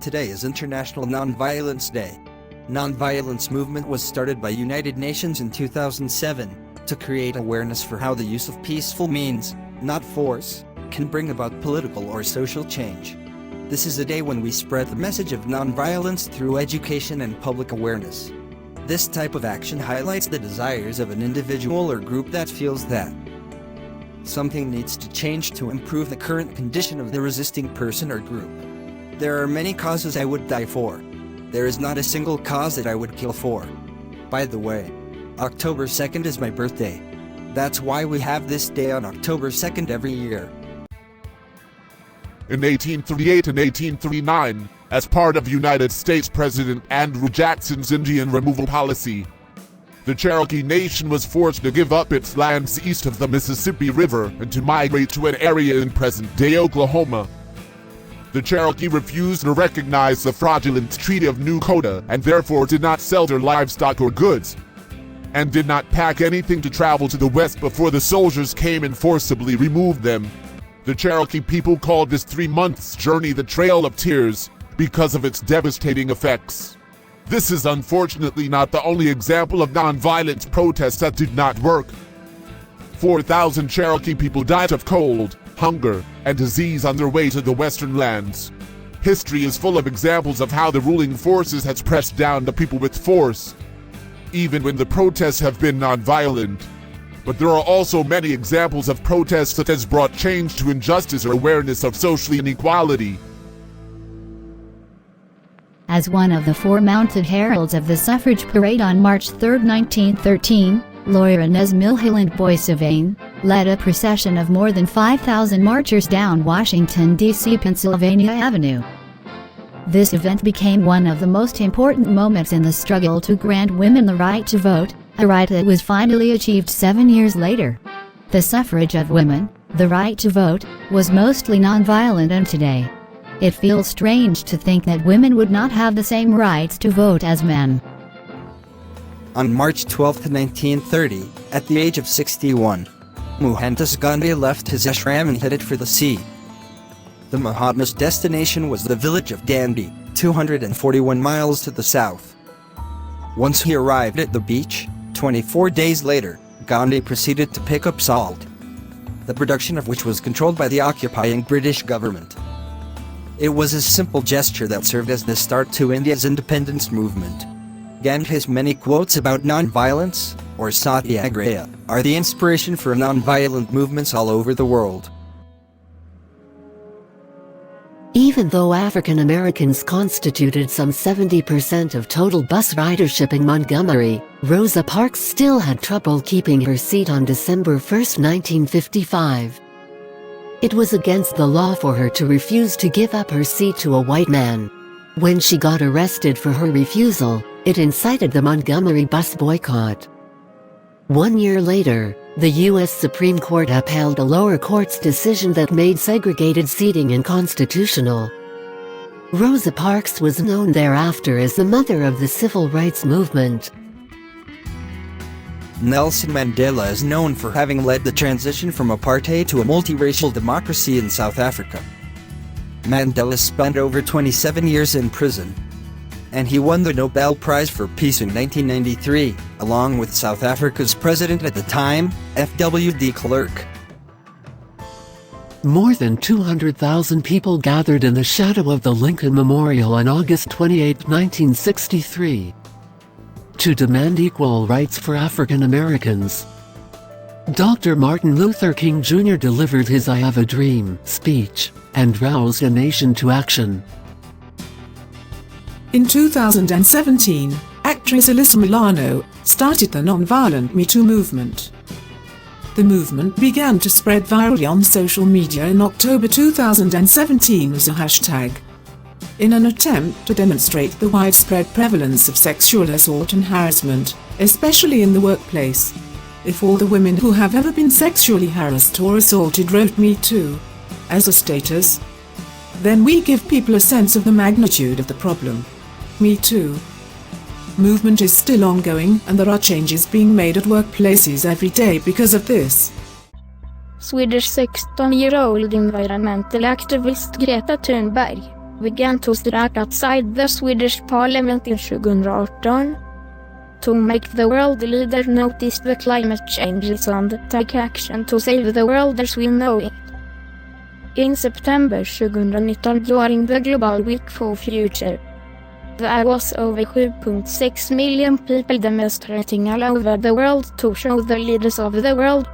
Today is International Nonviolence Day. Nonviolence movement was started by United Nations in 2007 to create awareness for how the use of peaceful means, not force, can bring about political or social change. This is a day when we spread the message of nonviolence through education and public awareness. This type of action highlights the desires of an individual or group that feels that something needs to change to improve the current condition of the resisting person or group. There are many causes I would die for. There is not a single cause that I would kill for. By the way, October 2nd is my birthday. That's why we have this day on October 2nd every year. In 1838 and 1839, as part of United States President Andrew Jackson's Indian removal policy, the Cherokee Nation was forced to give up its lands east of the Mississippi River and to migrate to an area in present-day Oklahoma. The Cherokee refused to recognize the fraudulent Treaty of New Coda and therefore did not sell their livestock or goods, and did not pack anything to travel to the west before the soldiers came and forcibly removed them. The Cherokee people called this 3 months' journey the Trail of Tears because of its devastating effects. This is unfortunately not the only example of nonviolent protests that did not work. 4,000 Cherokee people died of cold, hunger, and disease on their way to the western lands. History is full of examples of how the ruling forces has pressed down the people with force, even when the protests have been nonviolent. But there are also many examples of protests that has brought change to injustice or awareness of social inequality. As one of the 4 mounted heralds of the suffrage parade on March 3, 1913, Lawyer Inez Milholland Boissevain led a procession of more than 5,000 marchers down Washington, D.C. Pennsylvania Avenue. This event became one of the most important moments in the struggle to grant women the right to vote, a right that was finally achieved 7 years later. The suffrage of women, the right to vote, was mostly nonviolent, and today it feels strange to think that women would not have the same rights to vote as men. On March 12, 1930, at the age of 61, Mohandas Gandhi left his ashram and headed for the sea. The Mahatma's destination was the village of Dandi, 241 miles to the south. Once he arrived at the beach, 24 days later, Gandhi proceeded to pick up salt, the production of which was controlled by the occupying British government. It was a simple gesture that served as the start to India's independence movement. Gandhi's many quotes about nonviolence, or satyagraha, are the inspiration for nonviolent movements all over the world. Even though African Americans constituted some 70% of total bus ridership in Montgomery, Rosa Parks still had trouble keeping her seat on December 1, 1955. It was against the law for her to refuse to give up her seat to a white man. When she got arrested for her refusal, it incited the Montgomery bus boycott. 1 year later, the U.S. Supreme Court upheld a lower court's decision that made segregated seating unconstitutional. Rosa Parks was known thereafter as the mother of the civil rights movement. Nelson Mandela is known for having led the transition from apartheid to a multiracial democracy in South Africa. Mandela spent over 27 years in prison, and he won the Nobel Prize for Peace in 1993, along with South Africa's president at the time, F.W. de Klerk. More than 200,000 people gathered in the shadow of the Lincoln Memorial on August 28, 1963, to demand equal rights for African Americans. Dr. Martin Luther King Jr. delivered his "I Have a Dream" speech and roused a nation to action. In 2017, actress Alyssa Milano started the nonviolent Me Too movement. The movement began to spread virally on social media in October 2017 as a hashtag, in an attempt to demonstrate the widespread prevalence of sexual assault and harassment, especially in the workplace. If all the women who have ever been sexually harassed or assaulted wrote "Me Too" as a status, then we give people a sense of the magnitude of the problem. Me Too movement is still ongoing, and there are changes being made at workplaces every day because of this. Swedish 16-year-old environmental activist Greta Thunberg began to strike outside the Swedish parliament in 2018. To make the world leader notice the climate changes and take action to save the world as we know it. In September 2019 during the Global Week for Future, there was over 7.6 million people demonstrating all over the world to show the leaders of the world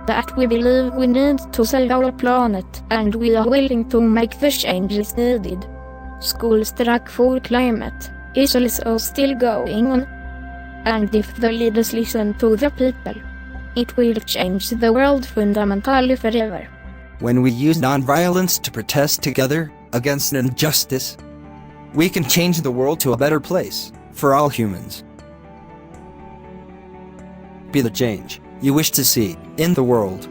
that we believe we need to save our planet and we are willing to make the changes needed. School strike for climate is also still going on. And if the leaders listen to the people, it will change the world fundamentally forever. When we use nonviolence to protest together against an injustice, we can change the world to a better place for all humans. Be the change you wish to see in the world.